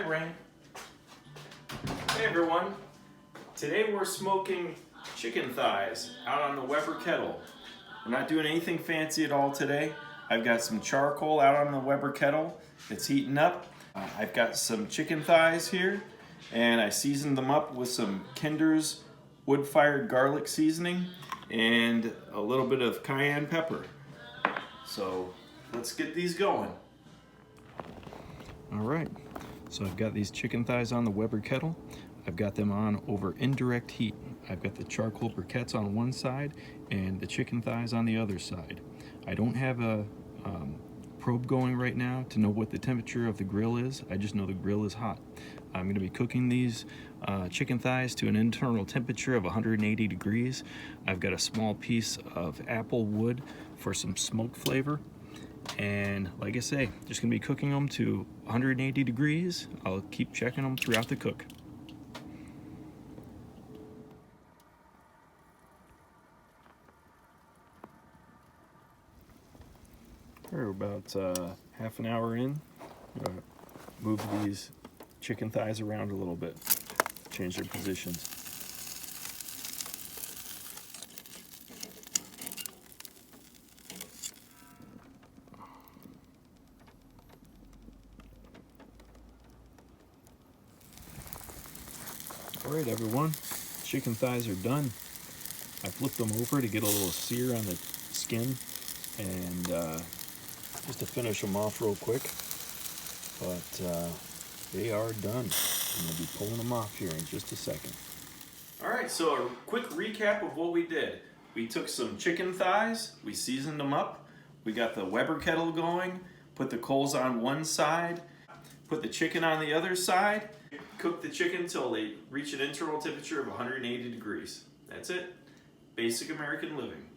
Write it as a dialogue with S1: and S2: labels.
S1: Hey, Rain. Hey, everyone. Today we're smoking chicken thighs out on the Weber Kettle. We're not doing anything fancy at all today. I've got some charcoal out on the Weber Kettle. It's heating up. I've got some chicken thighs here, and I seasoned them up with some Kinders Woodfired Garlic seasoning and a little bit of cayenne pepper. So let's get these going. All right, so I've got these chicken thighs on the Weber Kettle. I've got them on over indirect heat. I've got the charcoal briquettes on one side and the chicken thighs on the other side. I don't have a probe going right now to know what the temperature of the grill is. I just know the grill is hot. I'm going to be cooking these chicken thighs to an internal temperature of 180 degrees. I've got a small piece of apple wood for some smoke flavor. And like I say, just gonna be cooking them to 180 degrees. I'll keep checking them throughout the cook. We're about half an hour in. I'm gonna move these chicken thighs around a little bit, change their positions. All right, everyone, chicken thighs are done. I flipped them over to get a little sear on the skin and just to finish them off real quick, but they are done. I'm gonna be pulling them off here in just a second. All right, so a quick recap of what we did. We took some chicken thighs, we seasoned them up, we got the Weber Kettle going, put the coals on one side, put the chicken on the other side, cook the chicken till they reach an internal temperature of 180 degrees. That's it. Basic American living.